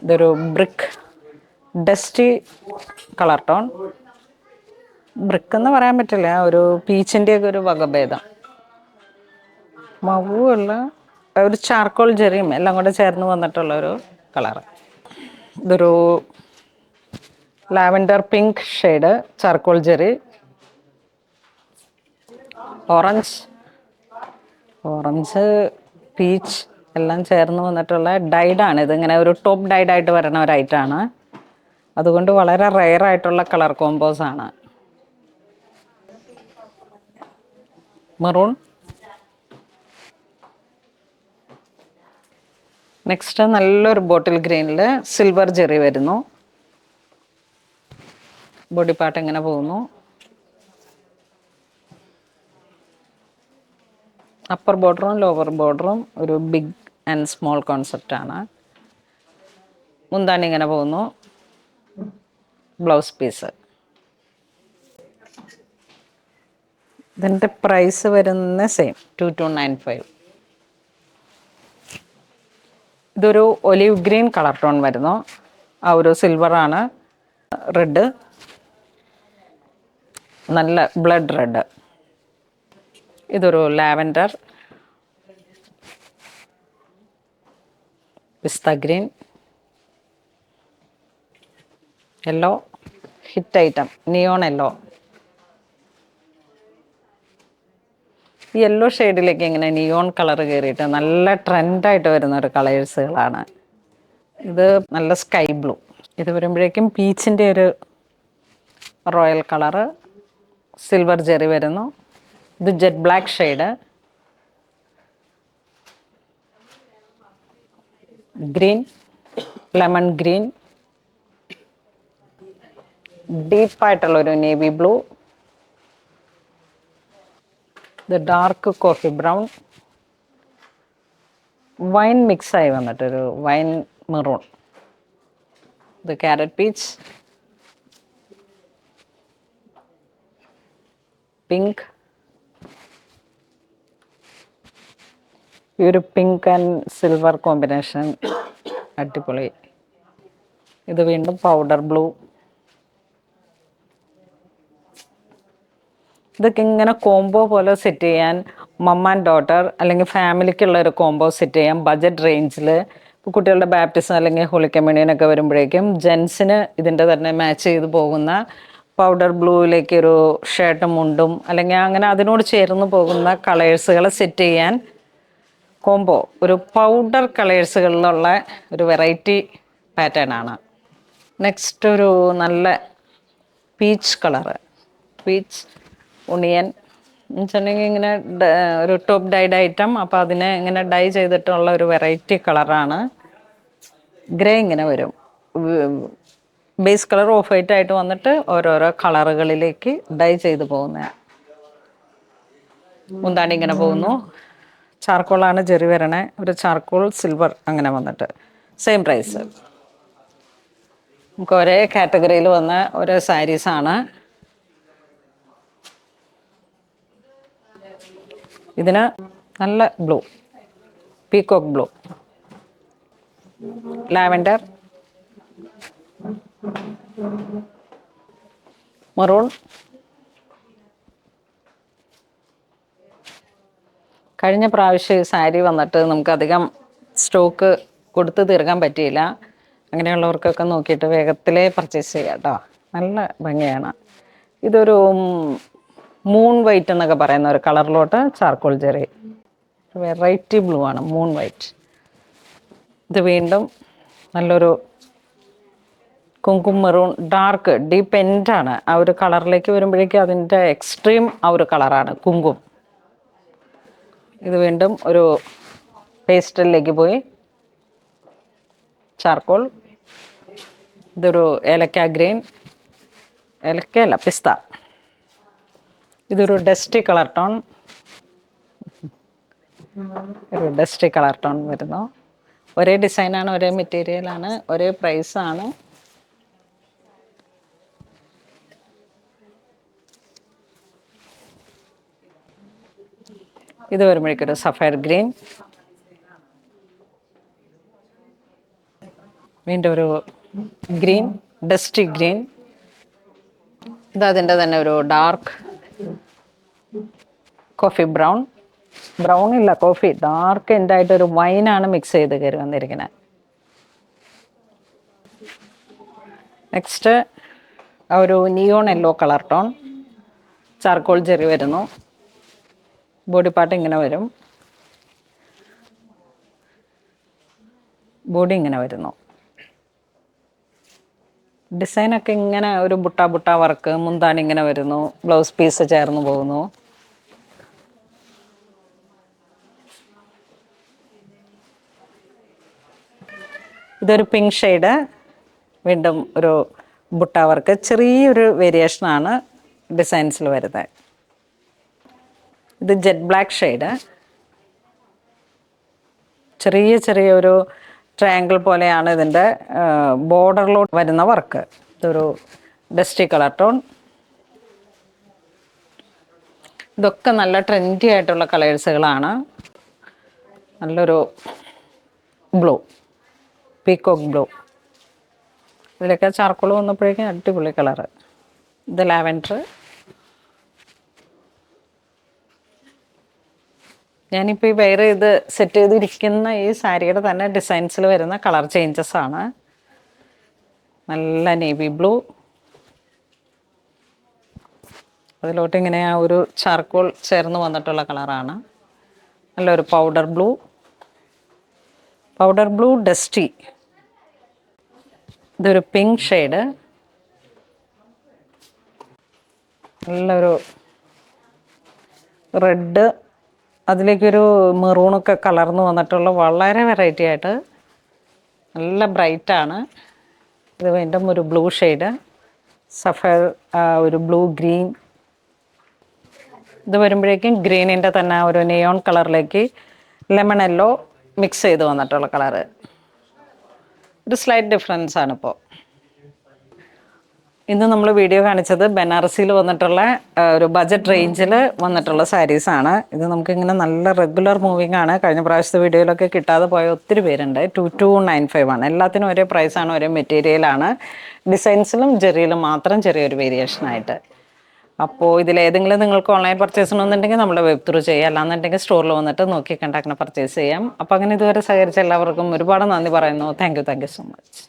ഇതൊരു brick dusty colour tone. Brick എന്ന് പറയാൻ പറ്റില്ല, ഒരു പീച്ചിൻ്റെയൊക്കെ ഒരു വകഭേദം. മവുമല്ല, ഒരു ചാർക്കോൾ ജെറിയും എല്ലാം കൂടെ ചേർന്ന് വന്നിട്ടുള്ളൊരു കളറ്. ഇതൊരു lavender pink shade, charcoal Jerry, orange, peach എല്ലാം ചേർന്ന് വന്നിട്ടുള്ള ഡൈഡാണ്. ഇതിങ്ങനെ ഒരു ടോപ്പ് ഡൈഡായിട്ട് വരുന്ന ഒരു ഐറ്റമാണ്. അതുകൊണ്ട് വളരെ റെയർ ആയിട്ടുള്ള കളർ കോമ്പോസ് ആണ്. മെറൂൺ. നെക്സ്റ്റ് നല്ലൊരു ബോട്ടിൽ ഗ്രീനിൽ സിൽവർ ജെറി വരുന്നു. ബോഡി പാർട്ട് എങ്ങനെ പോകുന്നു. അപ്പർ ബോർഡറും ലോവർ ബോർഡറും ഒരു ബിഗ് ആൻഡ് സ്മോൾ കോൺസെപ്റ്റ് ആണ്. മുന്താണി ഇങ്ങനെ പോകുന്നു. Blouse piece. ഇതിൻ്റെ പ്രൈസ് വരുന്ന സെയിം 2295. ഇതൊരു ഒലിവ് ഗ്രീൻ കളർ ടോൺ വരുന്നു. ആ ഒരു സിൽവറാണ്. റെഡ്, നല്ല ബ്ലഡ് റെഡ്. ഇതൊരു lavender, pista green, yellow, hit item neon yellow. ഈ യെല്ലോ ഷെയ്ഡിലേക്ക് ഇങ്ങനെ നിയോൺ കളർ കയറിയിട്ട് നല്ല ട്രെൻഡായിട്ട് വരുന്ന ഒരു കളേഴ്സുകളാണ്. ഇത് നല്ല സ്കൈ ബ്ലൂ. ഇത് വരുമ്പോഴേക്കും പീച്ചിൻ്റെ ഒരു റോയൽ കളറ്, സിൽവർ ജെറി വരുന്നു. ഇത് jet black shade, green, lemon green, ഡീപ്പായിട്ടുള്ളൊരു നേവി ബ്ലൂ, ഇത് ഡാർക്ക് കോഫി ബ്രൗൺ, വൈൻ മിക്സായി വന്നിട്ടൊരു വൈൻ മെറൂൺ, ഇത് ക്യാരറ്റ് പീച്ച്, പിങ്ക്. ഈ ഒരു പിങ്ക് ആൻഡ് സിൽവർ കോമ്പിനേഷൻ അടിപൊളി. ഇത് വീണ്ടും പൗഡർ ബ്ലൂ. ഇതൊക്കെ ഇങ്ങനെ കോംബോ പോലെ സെറ്റ് ചെയ്യാൻ മമ്മ ആൻഡ് ഡോട്ടർ അല്ലെങ്കിൽ ഫാമിലിക്കുള്ള ഒരു കോംബോ സെറ്റ് ചെയ്യാൻ ബജറ്റ് റേഞ്ചിൽ. ഇപ്പോൾ കുട്ടികളുടെ ബാപ്റ്റിസം അല്ലെങ്കിൽ ഹോളി കമ്മ്യൂണിയനൊക്കെ വരുമ്പോഴേക്കും ജെൻസിന് ഇതിൻ്റെ തന്നെ മാച്ച് ചെയ്ത് പോകുന്ന പൗഡർ ബ്ലൂവിലേക്ക് ഒരു ഷർട്ടും മുണ്ടും അല്ലെങ്കിൽ അങ്ങനെ അതിനോട് ചേർന്ന് പോകുന്ന കളേഴ്സുകൾ സെറ്റ് ചെയ്യാൻ കോംബോ ഒരു പൗഡർ കളേഴ്സുകളിലുള്ള ഒരു വെറൈറ്റി പാറ്റേൺ ആണ്. നെക്സ്റ്റ് ഒരു നല്ല പീച്ച് കളറ്, പീച്ച് ഒണിയൻ എന്നുവെച്ചിട്ടുണ്ടെങ്കിൽ ഇങ്ങനെ ഒരു ടോപ്പ് ഡൈഡ് ഐറ്റം. അപ്പോൾ അതിനെ ഇങ്ങനെ ഡൈ ചെയ്തിട്ടുള്ള ഒരു വെറൈറ്റി കളറാണ്. ഗ്രേ ഇങ്ങനെ വരും. ബേസ് കളർ ഓഫ് വൈറ്റ് ആയിട്ട് വന്നിട്ട് ഓരോരോ കളറുകളിലേക്ക് ഡൈ ചെയ്ത് പോകുന്ന. മുന്താണി ഇങ്ങനെ പോകുന്നു. ചാർക്കോളാണ് ജെറി വരണേ. ഒരു ചാർക്കോൾ സിൽവർ അങ്ങനെ വന്നിട്ട് സെയിം പ്രൈസ്. നമുക്ക് ഒരേ കാറ്റഗറിയിൽ വന്ന ഓരോ സാരീസാണ്. ഇതിന് നല്ല blue, peacock blue, lavender, maroon. കഴിഞ്ഞ പ്രാവശ്യം ഈ സാരി വന്നിട്ട് നമുക്കധികം സ്റ്റോക്ക് കൊടുത്ത് തീർക്കാൻ പറ്റിയില്ല. അങ്ങനെയുള്ളവർക്കൊക്കെ നോക്കിയിട്ട് വേഗത്തിലേ പർച്ചേസ് ചെയ്യാം കേട്ടോ. നല്ല ഭംഗിയാണ്. ഇതൊരു മൂൺ വൈറ്റ് എന്നൊക്കെ പറയുന്ന ഒരു കളറിലോട്ട് ചാർക്കോൾ ജെറി, വെറൈറ്റി ബ്ലൂ ആണ്, മൂൺ വൈറ്റ്. ഇത് വീണ്ടും നല്ലൊരു കുങ്കും മെറൂൺ, ഡാർക്ക് ഡീപ്പ് എൻഡാണ്. ആ ഒരു കളറിലേക്ക് വരുമ്പോഴേക്കും അതിൻ്റെ എക്സ്ട്രീം ആ ഒരു കളറാണ് കുങ്കും. ഇത് വീണ്ടും ഒരു പേസ്റ്റലിലേക്ക് പോയി ചാർക്കോൾ. ഇതൊരു ഏലക്ക ഗ്രീൻ, ഏലക്കയല്ല പിസ്ത. ഇതൊരു ഡസ്റ്റി കളർ ടോൺ, ഒരു ഡസ്റ്റി കളർ ടോൺ വരുന്നു. ഒരേ ഡിസൈനാണ്, ഒരേ മെറ്റീരിയലാണ്, ഒരേ പ്രൈസാണ്. ഇത് വരുമ്പോഴേക്കൊരു സഫയർ ഗ്രീൻ, വീണ്ടും ഒരു ഗ്രീൻ, ഡസ്റ്റി ഗ്രീൻ. ഇത് അതിൻ്റെ തന്നെ ഒരു ഡാർക്ക് കോഫി ബ്രൗൺ. ബ്രൗൺ ഇല്ല, കോഫി ഡാർക്ക് എൻഡായിട്ടൊരു വൈനാണ് മിക്സ് ചെയ്ത് കയറി വന്നിരിക്കുന്നത്. നെക്സ്റ്റ് ഒരു neon yellow colour tone, charcoal Jerry വരുന്നു. ബോഡി പാർട്ട് ഇങ്ങനെ വരും, ബോഡി ഇങ്ങനെ വരുന്നു. ഡിസൈനൊക്കെ ഇങ്ങനെ ഒരു ബുട്ട ബുട്ട വർക്ക്, മുന്താണി ഇങ്ങനെ വരുന്നു, ബ്ലൗസ് പീസ് ചേർന്ന് പോകുന്നു. ഇതൊരു പിങ്ക് ഷെയ്ഡ്, വീണ്ടും ഒരു ബുട്ട വർക്ക്, ചെറിയൊരു വേരിയേഷനാണ് ഡിസൈൻസിൽ വരുന്നത്. ഇത് ജെറ്റ് ബ്ലാക്ക് ഷെയ്ഡ്, ചെറിയ ചെറിയ ഒരു ട്രയാങ്കിൾ പോലെയാണ് ഇതിൻ്റെ ബോർഡറിലോട്ട് വരുന്ന വർക്ക്. ഇതൊരു ഡസ്റ്റി കളർ ടോൺ. ഇതൊക്കെ നല്ല ട്രെൻഡി ആയിട്ടുള്ള കളേഴ്സുകളാണ്. നല്ലൊരു ബ്ലൂ, പീക്കോക്ക് ബ്ലൂ. ഇതിലൊക്കെ ചാർക്കോൾ വന്നപ്പോഴേക്കും അടിപൊളി കളറ്. ഇത് ലാവൻഡർ. ഞാനിപ്പോൾ ഈ വെയർ ചെയ്ത് സെറ്റ് ചെയ്തിരിക്കുന്ന ഈ സാരിയുടെ തന്നെ ഡിസൈൻസിൽ വരുന്ന കളർ ചേഞ്ചസ് ആണ്. നല്ല നേവി ബ്ലൂ, അതിലോട്ട് ഇങ്ങനെ ആ ഒരു ചാർക്കോൾ ചേർന്ന് വന്നിട്ടുള്ള കളറാണ്. നല്ലൊരു powder blue, powder blue dusty. ഇതൊരു പിങ്ക് ഷെയ്ഡ്, നല്ലൊരു റെഡ്, അതിലേക്കൊരു മെറൂണൊക്കെ കലർന്ന് വന്നിട്ടുള്ള വളരെ വെറൈറ്റി ആയിട്ട് നല്ല ബ്രൈറ്റാണ്. ഇത് വീണ്ടും ഒരു ബ്ലൂ ഷെയ്ഡ്, സഫയർ ഒരു ബ്ലൂ ഗ്രീൻ. ഇത് വരുമ്പോഴേക്കും ഗ്രീനിൻ്റെ തന്നെ ഒരു നിയോൺ കളറിലേക്ക് ലെമൺ യെല്ലോ മിക്സ് ചെയ്ത് വന്നിട്ടുള്ള കളറ്. ഒരു സ്ലൈറ്റ് ഡിഫറൻസ് ആണ് ഇപ്പോൾ. ഇന്ന് നമ്മൾ വീഡിയോ കാണിച്ചത് ബനാറസിയിൽ വന്നിട്ടുള്ള ഒരു ബജറ്റ് റേഞ്ചിൽ വന്നിട്ടുള്ള സാരീസാണ്. ഇത് നമുക്കിങ്ങനെ നല്ല റെഗുലർ മൂവിങ് ആണ്. കഴിഞ്ഞ പ്രാവശ്യത്തെ വീഡിയോയിലൊക്കെ കിട്ടാതെ പോയ ഒത്തിരി പേരുണ്ട്. 2295 ആണ്. എല്ലാത്തിനും ഒരേ പ്രൈസാണ്, ഒരേ മെറ്റീരിയലാണ്. ഡിസൈൻസിലും ജെറിയിലും മാത്രം ചെറിയൊരു വേരിയേഷനായിട്ട്. അപ്പോൾ ഇതിലേതെങ്കിലും നിങ്ങൾക്ക് ഓൺലൈൻ പർച്ചേസ് ചെയ്യണമെന്നുണ്ടെങ്കിൽ നമ്മുടെ വെബ് ത്രൂ ചെയ്യാം, അല്ലാന്നുണ്ടെങ്കിൽ സ്റ്റോറിൽ വന്നിട്ട് നോക്കി കണ്ടാക്ട് പർച്ചേസ് ചെയ്യാം. അപ്പോൾ അങ്ങനെ ഇതുവരെ സഹകരിച്ച എല്ലാവർക്കും ഒരുപാട് നന്ദി പറയുന്നു. Thank you so much.